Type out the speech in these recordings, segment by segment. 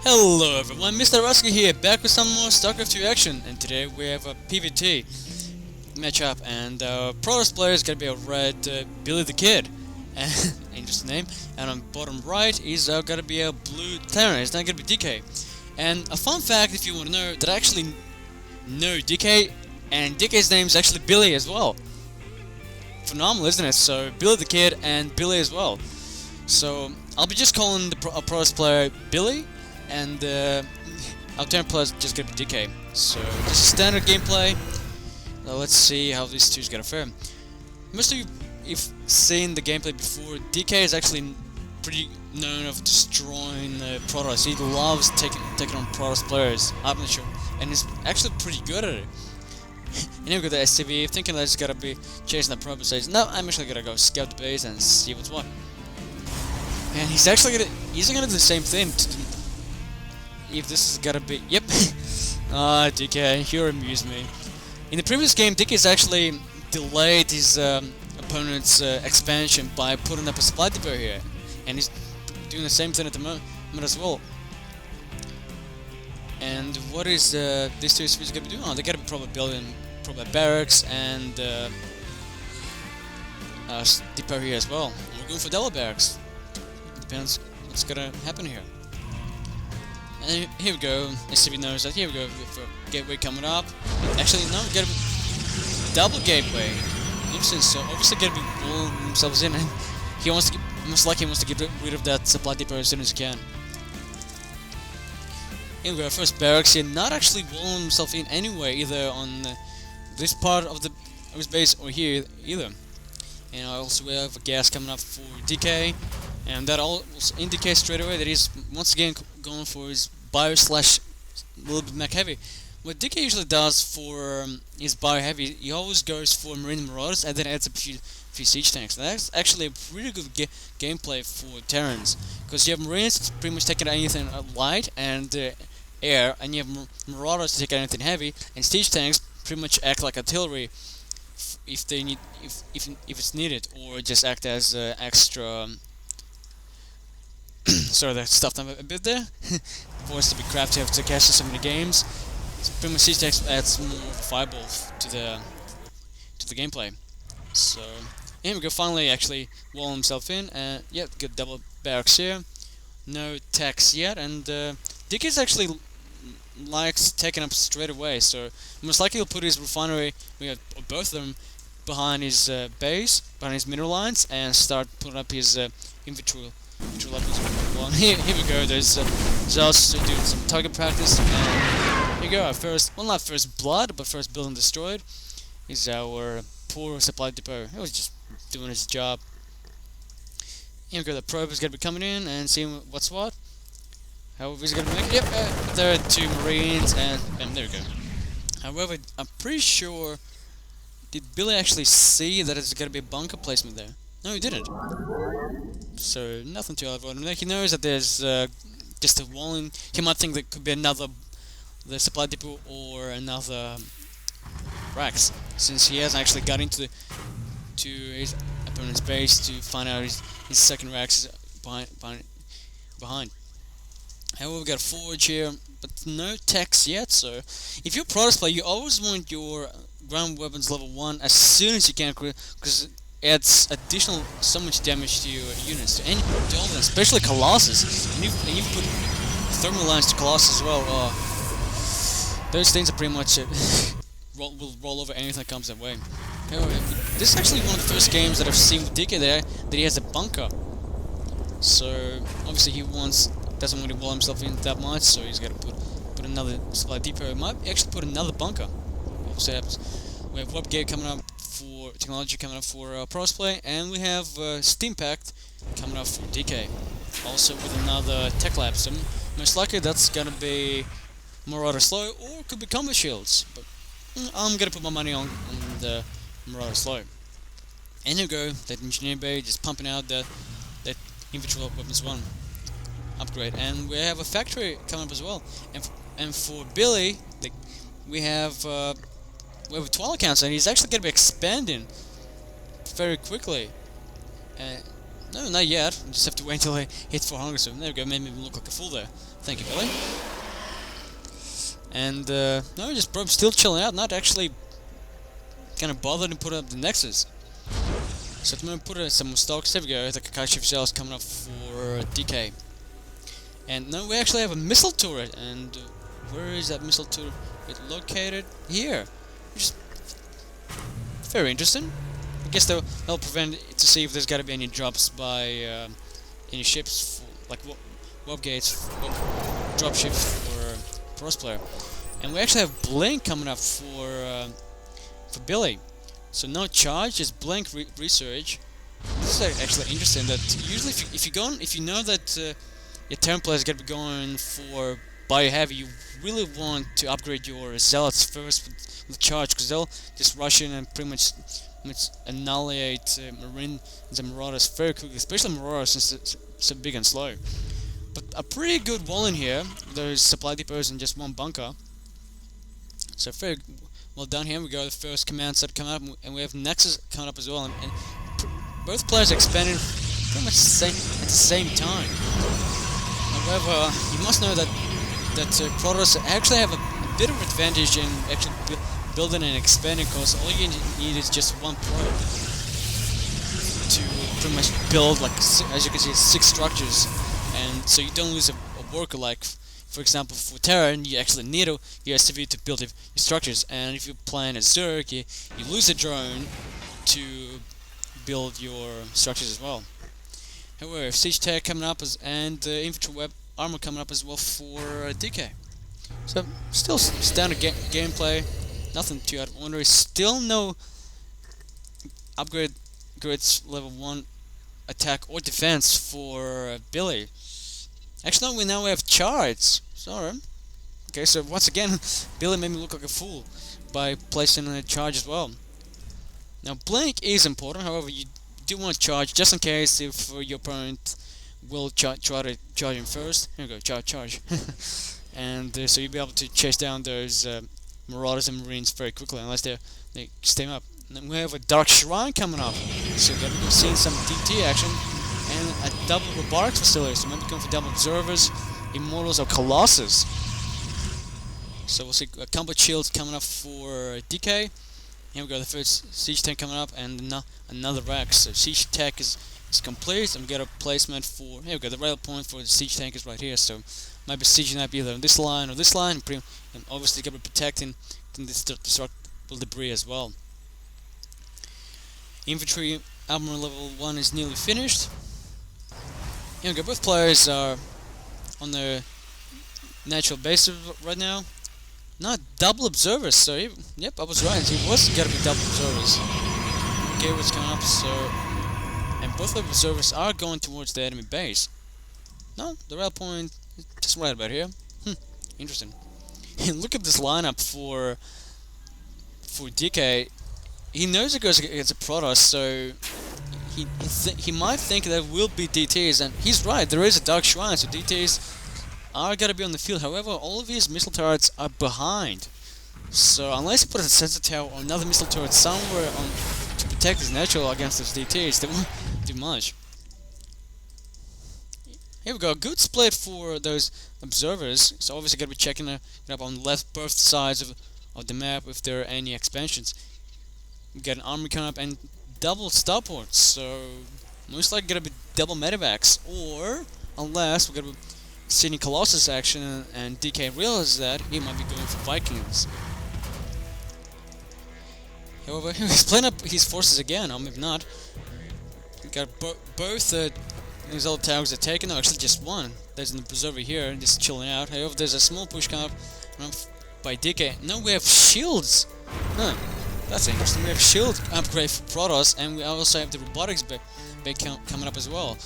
Hello everyone, Mr. Rusky here, back with some more StarCraft 2 action, and today we have a PvT matchup, and Protoss player is gonna be a red Billythekid, and interesting name, and on bottom right is gonna be a blue Terran. It's not gonna be DK. And a fun fact, if you want to know, that I actually know DK, and DK's name is actually Billy as well. Phenomenal, isn't it? So Billythekid and Billy as well. So I'll be just calling the Protoss player Billy, and our Terran player is just gonna be DK. So this is standard gameplay. Now let's see how these two is gonna fare. Most of you, if seen the gameplay before, DK is actually pretty known of destroying Protoss. He loves taking on Protoss players. I'm not sure, and he's actually pretty good at it. And here we go to SCV, thinking that he's gotta be chasing the Protoss base. No, I'm actually gonna go scout the base and see what's what. And he's actually gonna do the same thing. If this is gonna be, yep. DK, you amuse me. In the previous game, DK's actually delayed his opponent's expansion by putting up a supply depot here, and he's doing the same thing at the moment as well. And what is these two speeds gonna be doing? Oh, they're gonna be probably building barracks and depot here as well. And we're going for double barracks. Depends what's gonna happen here. And here we go, SCB knows that. Here we go for gateway coming up. Actually, no, we gotta be double gateway. Interesting, so obviously gotta be pulling themselves in, and he wants to most likely wants to get rid of that supply depot as soon as he can. Here we go, first barracks here, not actually walling himself in anyway, either on this part of his base or here either. And also we have a gas coming up for DK. And that all indicates straight away that he's once again going for his bio slash a little bit mech heavy. What DK usually does for his bio heavy, he always goes for Marine Marauders and then adds a few siege tanks. And that's actually a pretty good gameplay for Terrans, because you have Marines pretty much taking anything light and air, and you have Marauders to take anything heavy, and siege tanks pretty much act like artillery if they need if it's needed, or just act as extra. Sorry, that stuffed up a bit there. Forced to be crafty after catching so many games. So pretty much siege tanks adds more fireball to the gameplay. So here we go. Finally, actually wall himself in, and yeah, good double barracks here. No techs yet, and Dickies actually likes taking up straight away. So most likely he'll put his refinery, we got both of them, behind his base, behind his mineral lines, and start putting up his infantry. Well, here we go. There's just doing some target practice. And here we go. Our first, well, not first blood, but first building destroyed is our poor supply depot. He was just doing his job. Here we go. The probe is gonna be coming in and seeing what's what. However, he's gonna make. Yep, there are two Marines, and there we go. However, I'm pretty sure. Did Billy actually see that it's gonna be a bunker placement there? No, he didn't. So nothing too avoid him. He knows that there's just a walling. He might think there could be the supply depot or another racks, since he hasn't actually got into his opponent's base to find out his second racks behind. However, we got a forge here, but no techs yet. So if you're a Protoss player, you always want your ground weapons level 1 as soon as you can, because adds additional so much damage to your units, to all of them, especially Colossus. And you put thermal lines to Colossus as well. Those things are pretty much will roll over anything that comes their way. Anyway, this is actually one of the first games that I've seen with DK there that he has a bunker. So obviously he doesn't want to wall himself in that much, so he's got to put another supply depot. He might actually put another bunker. Obviously happens. We have warp gate coming up for technology coming up for Protoss play, and we have Steam Pact coming up for DK, also with another tech lab. So most likely that's gonna be Marauder Slow, or it could be Combat Shields. But I'm gonna put my money on the Marauder Slow. And here we go, that engineer bay just pumping out that infantry weapons 1 upgrade, and we have a factory coming up as well. And for Billy, we have a 12 accounts, and he's actually going to be expanding very quickly. No, not yet. I just have to wait until I hit 400. So there we go. Made me look like a fool there. Thank you, Billy. And no, just bro, still chilling out. Not actually kind of bothered to put up the Nexus. So I'm gonna put some more stocks. There we go. The Kakashi cells coming up for DK. And now we actually have a missile turret. And where is that missile turret? It's located here, which is very interesting. I guess they'll prevent it to see if there's got to be any drops by any ships, like warp gates, drop ships for Pros player. And we actually have Blink coming up for Billy. So no charge, just Blink research. This is actually interesting. That usually if you know that your Terran player is gonna be going for bio-heavy, you really want to upgrade your Zealots first with charge, because they'll just rush in and pretty much annihilate Marines and Marauders very quickly, especially Marauders since it's so big and slow. But a pretty good wall in here. There's supply depots and just one bunker. So very well done here. We go the first command set coming up, and we have Nexus coming up as well. And both players expanding pretty much at the same time. However, you must know that Protoss actually have a bit of advantage in actually building and expanding, because all you need is just one probe to pretty much build, like, as you can see, 6 structures, and so you don't lose a worker. Like, for example, for Terran, you actually need a USCV to build your structures, and if you're playing as Zerg, you lose a drone to build your structures as well. However, Siege Tech coming up and infantry web armor coming up as well for DK. So still standard gameplay, nothing too out of ordinary. Still no upgrades level 1 attack or defense for Billy. Actually, no, we now have charge. Sorry. Okay, so once again, Billy made me look like a fool by placing a charge as well. Now, Blink is important. However, you do want to charge just in case if your opponent will try to charge him first. Here we go, charge. And so you'll be able to chase down those Marauders and Marines very quickly, unless they stay up. And then we have a Dark Shrine coming up, so we're seeing some DT action, and a double robotics facility, so maybe going for double observers, Immortals, or Colossus. So we'll see a combo shields coming up for DK. Here we go, the first Siege Tank coming up, and another Rex. So Siege Tech is complete, and we get a placement for, here we go, the rail point for the Siege Tank is right here, so might be sieging up either on this line or this line, and obviously going to be protecting this destructible debris as well. Infantry armor level 1 is nearly finished. Here we go, both players are on their natural bases right now. Not double observers, so yep, I was right, he was going to be double observers. Okay, what's coming up, so, and both of the observers are going towards the enemy base. No, the rail point is just right about here. Interesting. And look at this lineup for DK. He knows it goes against a Protoss, so he might think that will be DTs, and he's right, there is a Dark Shrine, so DTs are going to be on the field. However, all of his missile turrets are behind. So unless he puts a sensor tower or another missile turret somewhere to protect his natural against those DTs, they won't do much. Here we go, a good split for those observers. So obviously going to be checking it up on the left, both sides of the map if there are any expansions. We got an army coming up and double starports, so most likely going to be double medevacs, or unless we're going to be seeing Colossus action and DK realizes that, he might be going for Vikings. However, he's playing up his forces again, or maybe not. We got both these old towers are taken, no, actually just one. There's an observer here, just chilling out. However, there's a small push coming up by DK. No, we have shields! Huh, that's interesting. We have shield upgrade for Protoss, and we also have the robotics bay coming up as well.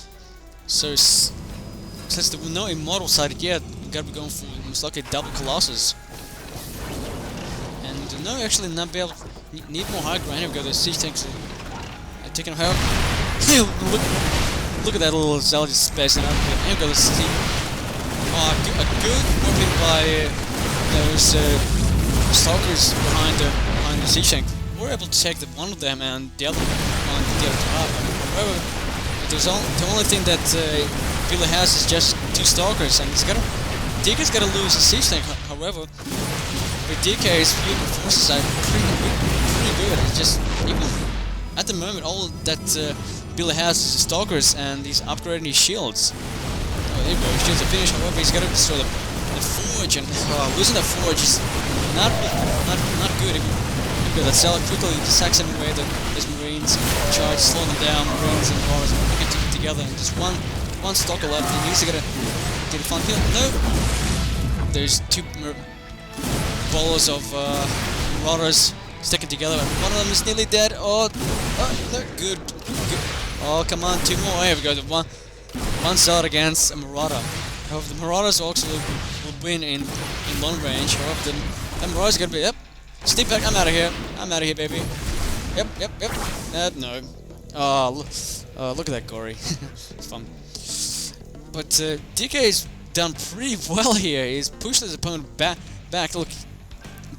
So, since there were no immortal sighted yet, we gotta be going for most likely double Colossus. And no, actually not be able to need more high ground. Here we go, the siege tanks are taking a help. Look at that little Zealot space, and here we go, the siege. Oh, a good working by those stalkers behind the siege tank. We're able to take one of them and the other one the other half. However, The only thing that Billy has is just 2 stalkers, and DK's gotta lose a siege tank. However, with DK's fusion forces are pretty good. It's just even at the moment all that Billy has is stalkers, and he's upgrading his shields. Oh, there you go. Shields are finished. However, he's gotta destroy the forge, and losing the forge is not good. That Zella quickly sacks him away. His Marines charge, slow them down. Marines and Marauders get together, and just one stalker left. And he's gonna get a fun kill. No, there's 2 bowlers of Marauders sticking together, and one of them is nearly dead. Oh no, good. Oh, come on, 2 more. There we go. One shot against a Marauder. However, the Marauders also will win in long range. However, the Marauders are gonna be Steve back, I'm out of here, baby. Yep. No. Oh, look at that gory. It's fun. But DK's done pretty well here. He's pushed his opponent back. Look,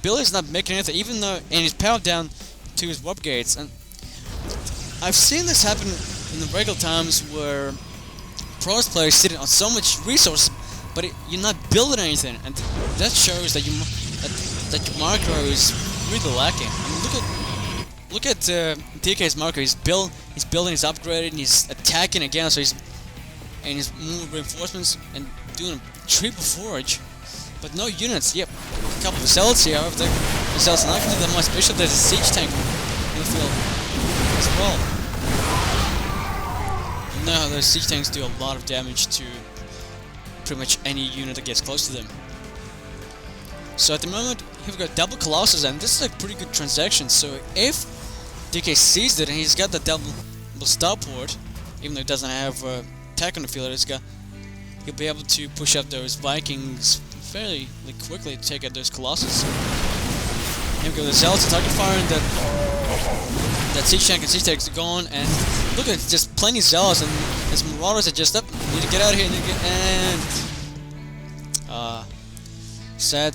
Billy's not making anything, and he's powered down to his warp gates. And I've seen this happen in the regular times where pros players sitting on so much resources, but you're not building anything, and that shows that that your macro is really lacking. I mean, look at DK's macro. He's building, he's upgraded, and he's attacking again. So he's more reinforcements and doing a triple forge, but no units. Yep, a couple of zealots here. However, the zealots are not going to do that much. Especially there's a siege tank in the field as well. You know how those siege tanks do a lot of damage to pretty much any unit that gets close to them. So at the moment, we've got double Colossus, and this is a pretty good transaction. So if DK sees it, and he's got the double starport, even though he doesn't have attack on the field, he'll be able to push up those Vikings fairly quickly to take out those Colossus. Here we go, the Zealots are target firing that siege tank, and siege tank's gone, and look at it, just plenty of Zealots, and his Marauders are just up. Need to get out of here, sad.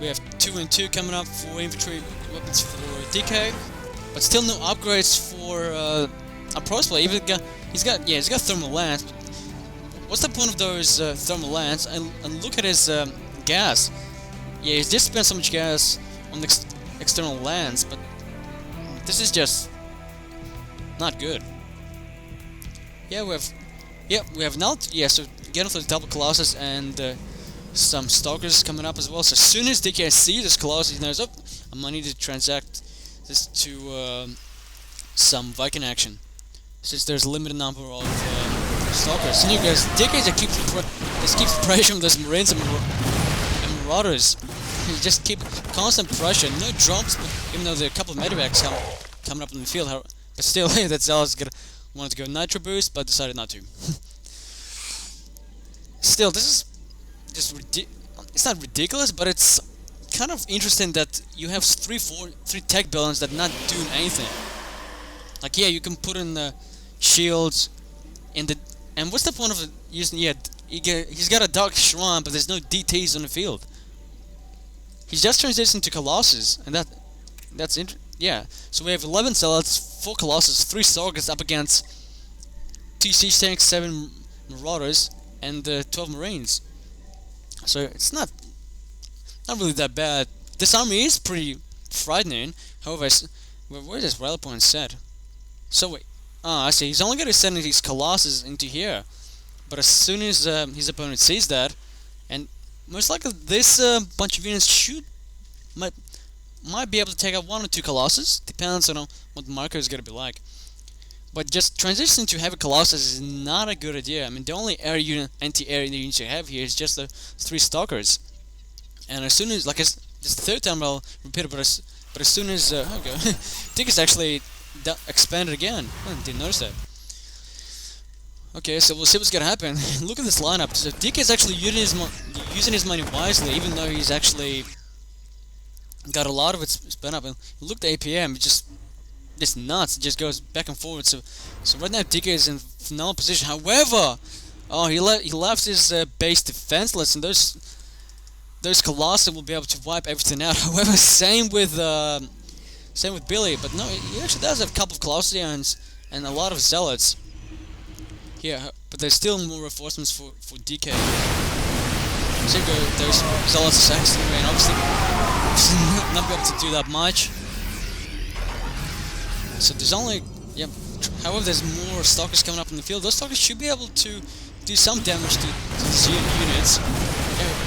We have 2 and 2 coming up for infantry weapons for DK, but still no upgrades for a pros player. He's got thermal lance. But what's the point of those thermal lance? And look at his gas. Yeah, he's just spent so much gas on the external lance, but this is just not good. Yeah, we have now. Yeah, so getting for the double Colossus and some stalkers coming up as well. So as soon as DK sees this Colossus, he knows, oh, I might need to transact this to some Viking action, since there's a limited number of stalkers. And you guys, DK just keeps pressuring those Marines and Marauders. He just keep constant pressure. No drops, even though there are a couple of medevacs coming up in the field. But still, that Zealot's wanted to go Nitro Boost, but decided not to. Still, this is just it's not ridiculous, but it's kind of interesting that you have three tech buildings that not doing anything. Like, yeah, you can put in the shields in the, and what's the point of using? Yeah, he's got a Dark Shrine, but there's no DTs on the field. He's just transitioned to Colossus, and that's yeah. So we have 11 Zealots, 4 Colossus, 3 Stalkers up against 2 Siege Tanks, 7 Marauders, and 12 Marines. So it's not really that bad. This army is pretty frightening. However, where is this rally point set? So wait, I see. He's only going to send these Colossus into here. But as soon as his opponent sees that, and most likely this bunch of units might be able to take out 1 or 2 Colossus. Depends on what the marker is going to be like. But just transitioning to heavy Colossus is not a good idea. I mean, the only anti-air units you have here is just the 3 Stalkers. And as soon as, like, this is the 3rd time I'll repeat it, but as soon as, okay, I think it's actually expanded again. I didn't notice that. Okay, so we'll see what's gonna happen. Look at this lineup. So DK is actually using his money wisely, even though he's actually got a lot of it spent up. And look at the APM, it's nuts. It just goes back and forward. So right now DK is in phenomenal position. However, oh, he left his base defenseless, and those Colossi will be able to wipe everything out. However, same with Billy, but no, he actually does have a couple of Colossi and and a lot of zealots here, but there's still more reinforcements for DK. So you go, there's zealots Saxon, and obviously not be able to do that much. So there's only, yeah. However, there's more stalkers coming up in the field. Those stalkers should be able to do some damage to these units.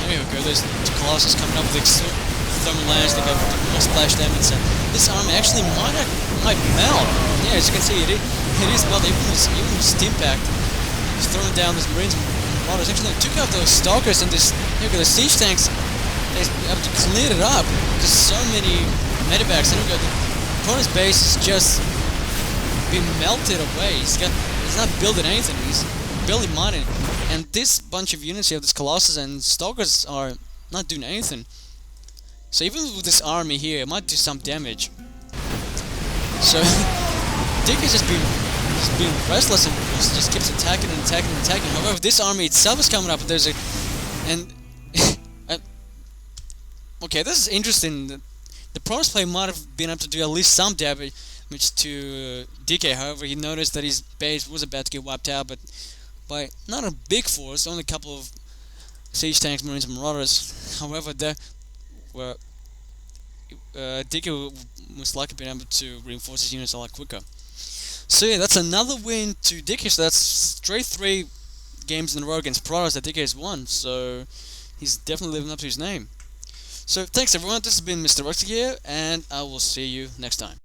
There we go. There's two Colossus coming up with the thermal lance. They got more splash damage. And this army actually might melt. Yeah, as you can see, it is melting. Even with Steam Pact, he's throwing down these Marines and Marauders. Actually, they took out those stalkers and this. Here we go. The siege tanks. They have to clean it up. There's so many medivacs. Here we go. The opponent's base is just been melted away. He's not building anything. He's barely mining. And this bunch of units here, this Colossus and Stalkers, are not doing anything. So even with this army here, it might do some damage. So Dick has just been restless and just keeps attacking and attacking and attacking. However, this army itself is coming up. There's a okay, this is interesting. The Protoss player might have been able to do at least some damage to DK. However, he noticed that his base was about to get wiped out, but by not a big force, only a couple of siege tanks, Marines, and Marauders. However, there were DK would most likely been able to reinforce his units a lot quicker. So yeah, that's another win to DK. So that's straight 3 games in a row against Protoss that DK has won. So he's definitely living up to his name. So thanks everyone. This has been Mr. Roxy here, and I will see you next time.